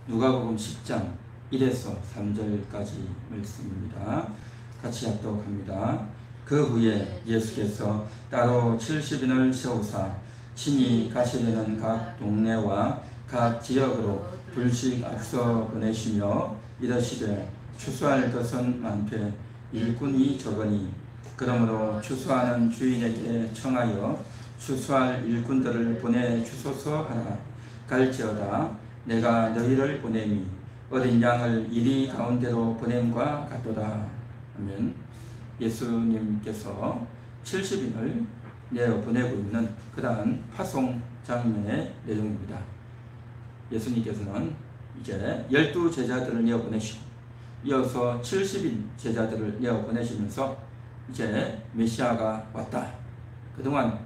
누가복음 10장 1에서 3절까지 말씀입니다. 같이 합독합니다. 그 후에 예수께서 따로 70인을 세우사 친히 가시려는 각 동네와 각 지역으로 둘씩 앞서 보내시며 이르시되 추수할 것은 많되 일꾼이 적으니 그러므로 추수하는 주인에게 청하여 추수할 일꾼들을 보내주소서 하라. 갈지어다 내가 너희를 보내니 어린 양을 이리 가운데로 보냄과 같도다 하면 예수님께서 70인을 내어보내고 있는 그러한 파송 장면의 내용입니다. 예수님께서는 이제 12제자들을 내어보내시고 이어서 70인 제자들을 내어보내시면서 이제 메시아가 왔다. 그동안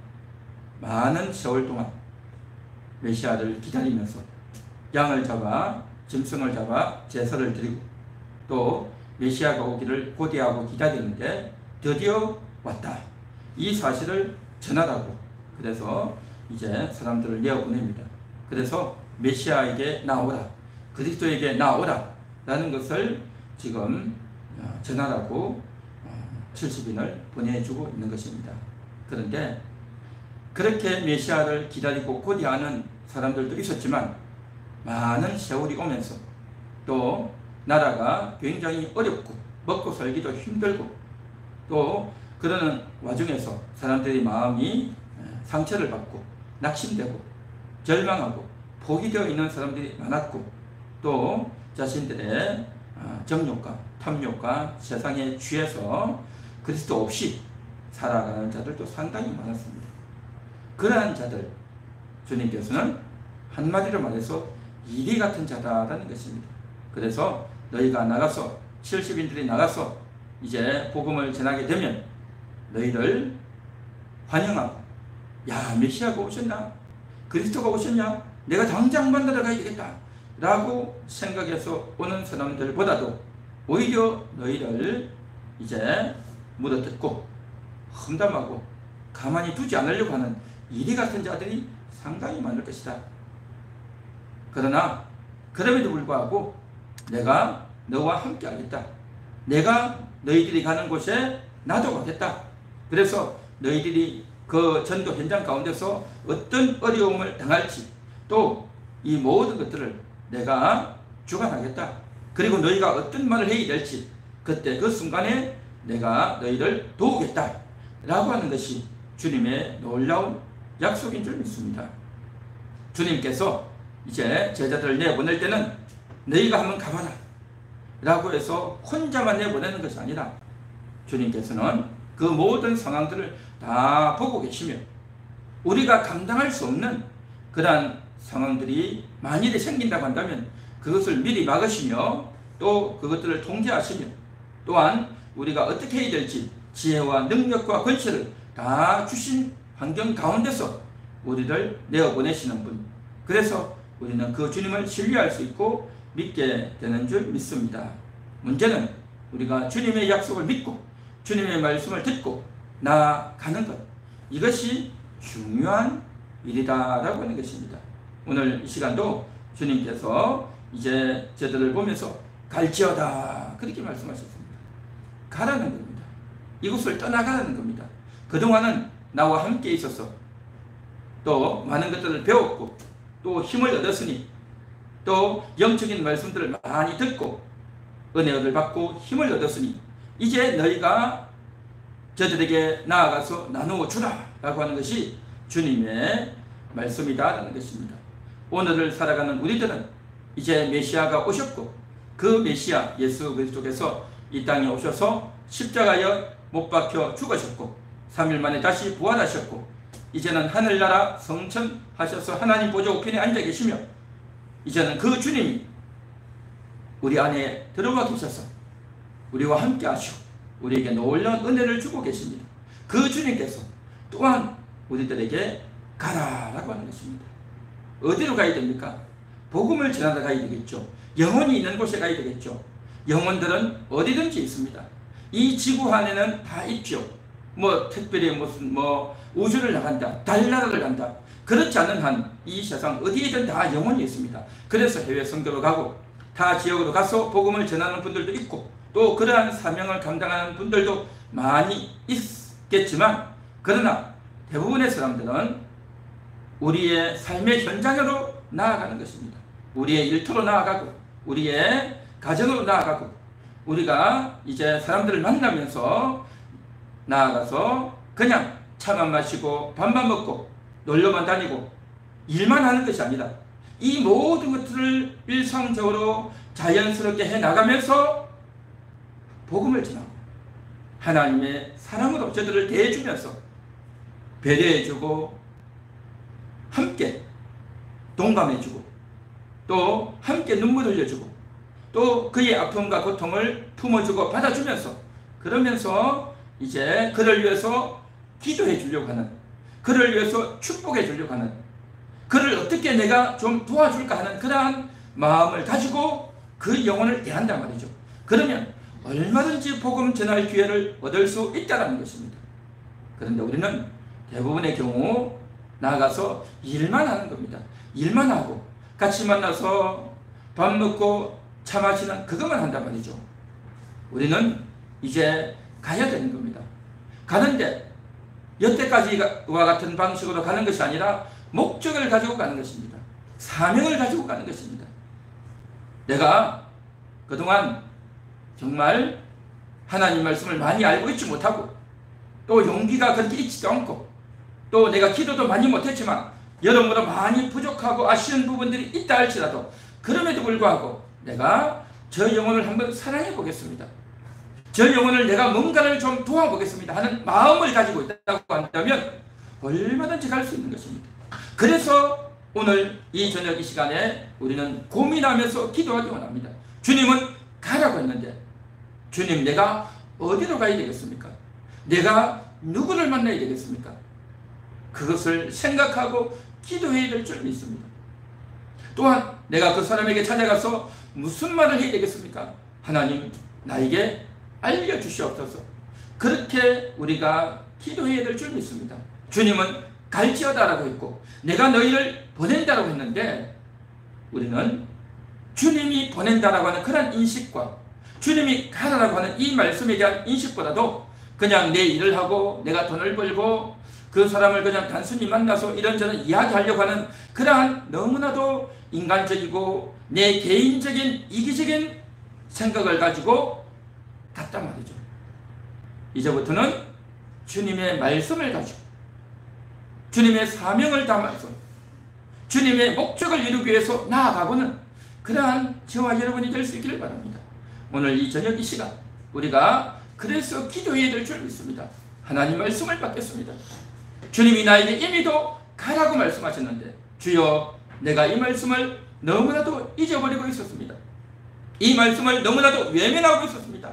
많은 세월 동안 메시아를 기다리면서 양을 잡아 짐승을 잡아 제사를 드리고 또 메시아가 오기를 고대하고 기다리는데 드디어 왔다. 이 사실을 전하라고 그래서 이제 사람들을 내어보냅니다. 그래서 메시아에게 나오라, 그리스도에게 나오라 라는 것을 지금 전하라고 70인을 보내주고 있는 것입니다. 그런데 그렇게 메시아를 기다리고 고대하는 사람들도 있었지만 많은 세월이 오면서 또 나라가 굉장히 어렵고 먹고 살기도 힘들고 또 그러는 와중에서 사람들의 마음이 상처를 받고 낙심되고 절망하고 포기되어 있는 사람들이 많았고 또 자신들의 정욕과 탐욕과 세상에 취해서 그리스도 없이 살아가는 자들도 상당히 많았습니다. 그러한 자들 주님께서는 한마디로 말해서 이리 같은 자다라는 것입니다. 그래서 너희가 나가서 70인들이 나가서 이제 복음을 전하게 되면 너희를 환영하고 야 메시아가 오셨나? 그리스도가 오셨냐? 내가 당장 만나러 가야 되겠다 라고 생각해서 오는 사람들보다도 오히려 너희를 이제 물어뜯고 험담하고 가만히 두지 않으려고 하는 이리 같은 자들이 상당히 많을 것이다. 그러나 그럼에도 불구하고 내가 너와 함께 하겠다. 내가 너희들이 가는 곳에 나도 가겠다. 그래서 너희들이 그 전도 현장 가운데서 어떤 어려움을 당할지 또 이 모든 것들을 내가 주관하겠다. 그리고 너희가 어떤 말을 해야 될지 그때 그 순간에 내가 너희를 도우겠다 라고 하는 것이 주님의 놀라운 약속인 줄 믿습니다. 주님께서 이제 제자들을 내보낼 때는 너희가 한번 가봐라 라고 해서 혼자만 내보내는 것이 아니라 주님께서는 그 모든 상황들을 다 보고 계시며 우리가 감당할 수 없는 그러한 상황들이 만일에 생긴다고 한다면 그것을 미리 막으시며 또 그것들을 통제하시며 또한 우리가 어떻게 해야 될지 지혜와 능력과 권세를 다 주신 환경 가운데서 우리를 내어보내시는 분. 그래서 우리는 그 주님을 신뢰할 수 있고 믿게 되는 줄 믿습니다. 문제는 우리가 주님의 약속을 믿고 주님의 말씀을 듣고 나아가는 것. 이것이 중요한 일이다라고 하는 것입니다. 오늘 이 시간도 주님께서 이제 저들을 보면서 갈지어다 그렇게 말씀하셨습니다. 가라는 겁니다. 이곳을 떠나가라는 겁니다. 그동안은 나와 함께 있어서 또 많은 것들을 배웠고 또 힘을 얻었으니 또 영적인 말씀들을 많이 듣고 은혜를 받고 힘을 얻었으니 이제 너희가 저들에게 나아가서 나누어 주라 라고 하는 것이 주님의 말씀이다라는 것입니다. 오늘을 살아가는 우리들은 이제 메시아가 오셨고 그 메시아 예수 그리스도께서 이 땅에 오셔서 십자가에 못 박혀 죽으셨고 3일 만에 다시 부활하셨고 이제는 하늘나라 성천하셔서 하나님 보좌 우편에 앉아 계시며 이제는 그 주님이 우리 안에 들어와 계셔서 우리와 함께 하시고 우리에게 놀라운 은혜를 주고 계십니다. 그 주님께서 또한 우리들에게 가라라고 하는 것입니다. 어디로 가야 됩니까? 복음을 전하러 가야 되겠죠. 영혼이 있는 곳에 가야 되겠죠. 영혼들은 어디든지 있습니다. 이 지구 안에는 다 있죠. 특별히 무슨 우주를 나간다, 달나라를 간다. 그렇지 않은 한 이 세상 어디에든 다 영혼이 있습니다. 그래서 해외 선교로 가고 타 지역으로 가서 복음을 전하는 분들도 있고 또 그러한 사명을 감당하는 분들도 많이 있겠지만 그러나 대부분의 사람들은 우리의 삶의 현장으로 나아가는 것입니다. 우리의 일터로 나아가고 우리의 가정으로 나아가고 우리가 이제 사람들을 만나면서 나아가서 그냥 차만 마시고 밥만 먹고 놀러만 다니고 일만 하는 것이 아니라 이 모든 것들을 일상적으로 자연스럽게 해나가면서 복음을 전하고 하나님의 사랑으로 저들을 대해주면서 배려해주고 함께 동감해주고 또 함께 눈물 흘려주고 또 그의 아픔과 고통을 품어주고 받아주면서 그러면서 이제 그를 위해서 기도해 주려고 하는 그를 위해서 축복해 주려고 하는 그를 어떻게 내가 좀 도와줄까 하는 그러한 마음을 가지고 그 영혼을 대한단 말이죠. 그러면 얼마든지 복음 전할 기회를 얻을 수 있다는 것입니다. 그런데 우리는 대부분의 경우 나가서 일만 하는 겁니다. 일만 하고 같이 만나서 밥 먹고 차 마시는 그것만 한단 말이죠. 우리는 이제 가야 되는 겁니다. 가는데 여태까지와 같은 방식으로 가는 것이 아니라 목적을 가지고 가는 것입니다. 사명을 가지고 가는 것입니다. 내가 그동안 정말 하나님 말씀을 많이 알고 있지 못하고 또 용기가 그렇게 있지도 않고 또 내가 기도도 많이 못했지만 여러모로 많이 부족하고 아쉬운 부분들이 있다 할지라도 그럼에도 불구하고 내가 저 영혼을 한번 사랑해 보겠습니다. 저 영혼을 내가 뭔가를 좀 도와보겠습니다 하는 마음을 가지고 있다고 한다면 얼마든지 갈 수 있는 것입니다. 그래서 오늘 이 저녁 이 시간에 우리는 고민하면서 기도하기 원합니다. 주님은 가라고 했는데 주님 내가 어디로 가야 되겠습니까? 내가 누구를 만나야 되겠습니까? 그것을 생각하고 기도해야 될 줄 믿습니다. 또한 내가 그 사람에게 찾아가서 무슨 말을 해야 되겠습니까? 하나님 나에게 알려주시옵소서. 그렇게 우리가 기도해야 될 줄 믿습니다. 주님은 갈지어다라고 했고 내가 너희를 보낸다라고 했는데 우리는 주님이 보낸다라고 하는 그런 인식과 주님이 가라라고 하는 이 말씀에 대한 인식보다도 그냥 내 일을 하고 내가 돈을 벌고 그 사람을 그냥 단순히 만나서 이런저런 이야기하려고 하는 그러한 너무나도 인간적이고 내 개인적인 이기적인 생각을 가지고 갔단 말이죠. 이제부터는 주님의 말씀을 가지고 주님의 사명을 담아서 주님의 목적을 이루기 위해서 나아가고는 그러한 저와 여러분이 될 수 있기를 바랍니다. 오늘 이 저녁 이 시간 우리가 그래서 기도해야 될 줄 믿습니다. 하나님 말씀을 받겠습니다. 주님이 나에게 이미도 가라고 말씀하셨는데 주여 내가 이 말씀을 너무나도 잊어버리고 있었습니다. 이 말씀을 너무나도 외면하고 있었습니다.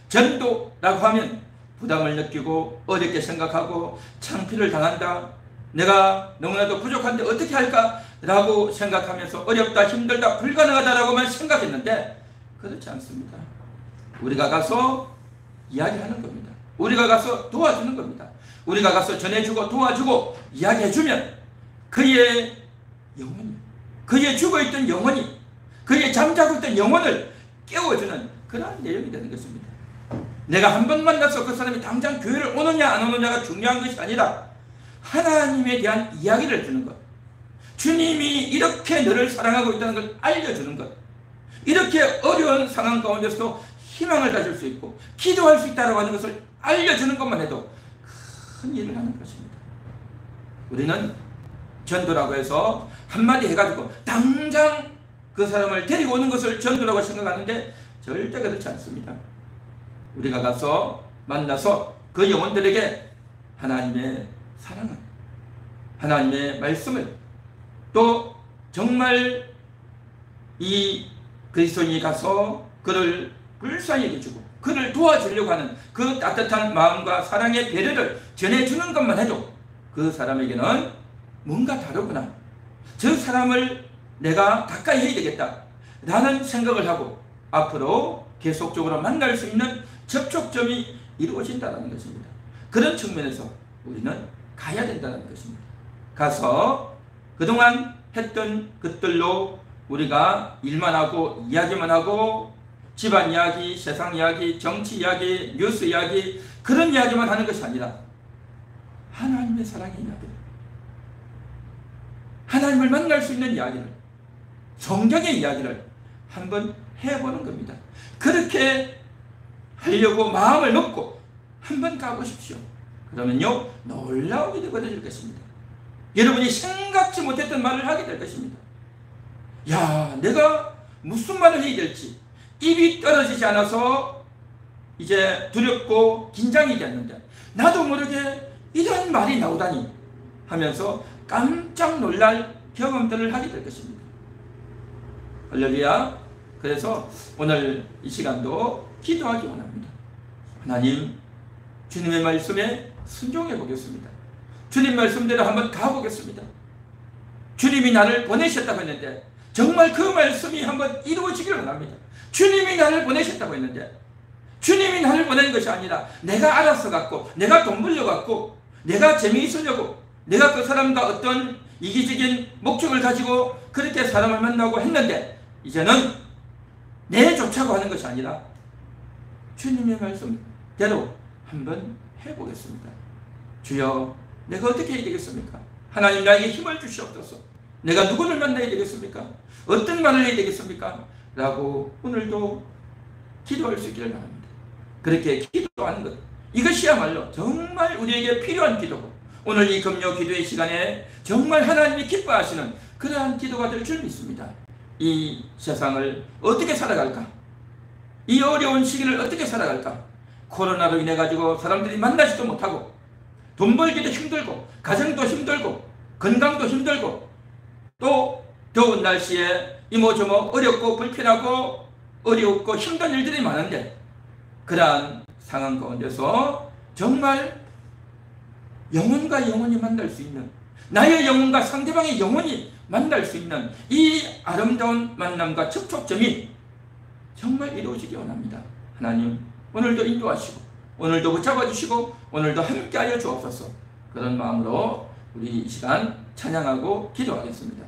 전도라고 하면 부담을 느끼고 어렵게 생각하고 창피를 당한다. 내가 너무나도 부족한데 어떻게 할까? 라고 생각하면서 어렵다, 힘들다, 불가능하다라고만 생각했는데 그렇지 않습니다. 우리가 가서 이야기하는 겁니다. 우리가 가서 도와주는 겁니다. 우리가 가서 전해주고 도와주고 이야기해주면 그의 영혼이, 그의 죽어있던 영혼이, 그의 잠자고 있던 영혼을 깨워주는 그런 내용이 되는 것입니다. 내가 한 번 만나서 그 사람이 당장 교회를 오느냐 안 오느냐가 중요한 것이 아니라 하나님에 대한 이야기를 해주는 것, 주님이 이렇게 너를 사랑하고 있다는 걸 알려주는 것, 이렇게 어려운 상황 가운데서도 희망을 가질 수 있고 기도할 수 있다고 하는 것을 알려주는 것만 해도 큰 일을 하는 것입니다. 우리는 전도라고 해서 한마디 해가지고 당장 그 사람을 데리고 오는 것을 전도라고 생각하는데 절대 그렇지 않습니다. 우리가 가서 만나서 그 영혼들에게 하나님의 사랑을, 하나님의 말씀을, 또 정말 이 그리스도인이 가서 그를 불쌍히 여겨주고 그를 도와주려고 하는 그 따뜻한 마음과 사랑의 배려를 전해주는 것만 해도 그 사람에게는 뭔가 다르구나, 저 사람을 내가 가까이 해야 되겠다 라는 생각을 하고 앞으로 계속적으로 만날 수 있는 접촉점이 이루어진다는 것입니다. 그런 측면에서 우리는 가야 된다는 것입니다. 가서 그동안 했던 것들로 우리가 일만 하고 이야기만 하고 집안 이야기, 세상 이야기, 정치 이야기, 뉴스 이야기 그런 이야기만 하는 것이 아니라 하나님의 사랑의 이야기를, 하나님을 만날 수 있는 이야기를, 성경의 이야기를 한번 해보는 겁니다. 그렇게 하려고 마음을 먹고 한번 가보십시오. 그러면요 놀라운 일이 벌어질 것입니다. 여러분이 생각지 못했던 말을 하게 될 것입니다. 야, 내가 무슨 말을 해야 될지 입이 떨어지지 않아서 이제 두렵고 긴장이 됐는데 나도 모르게 이런 말이 나오다니 하면서 깜짝 놀랄 경험들을 하게 될 것입니다. 할렐루야. 그래서 오늘 이 시간도 기도하기 원합니다. 하나님, 주님의 말씀에 순종해 보겠습니다. 주님 말씀대로 한번 가보겠습니다. 주님이 나를 보내셨다고 했는데 정말 그 말씀이 한번 이루어지기를 원합니다. 주님이 나를 보내셨다고 했는데 주님이 나를 보낸 것이 아니라 내가 알아서 갖고, 내가 돈 벌려갖고, 내가 재미있으려고, 내가 그 사람과 어떤 이기적인 목적을 가지고 그렇게 사람을 만나고 했는데 이제는 내 쫓아고 하는 것이 아니라 주님의 말씀대로 한번 해보겠습니다. 주여, 내가 어떻게 해야 되겠습니까? 하나님, 나에게 힘을 주시옵소서. 내가 누구를 만나야 되겠습니까? 어떤 말을 해야 되겠습니까? 라고 오늘도 기도할 수 있기를 바랍니다. 그렇게 기도하는 것, 이것이야말로 정말 우리에게 필요한 기도고, 오늘 이 금요 기도의 시간에 정말 하나님이 기뻐하시는 그러한 기도가 될 줄 믿습니다. 이 세상을 어떻게 살아갈까? 이 어려운 시기를 어떻게 살아갈까? 코로나로 인해 가지고 사람들이 만나지도 못하고, 돈 벌기도 힘들고, 가정도 힘들고, 건강도 힘들고, 또 더운 날씨에 이모저모 어렵고 불편하고 어렵고 힘든 일들이 많은데, 그러한 상황 가운데서 정말 영혼과 영혼이 만날 수 있는, 나의 영혼과 상대방의 영혼이 만날 수 있는 이 아름다운 만남과 접촉점이 정말 이루어지기 원합니다. 하나님, 오늘도 인도하시고 오늘도 붙잡아 주시고 오늘도 함께하여 주옵소서. 그런 마음으로 우리 이 시간 찬양하고 기도하겠습니다.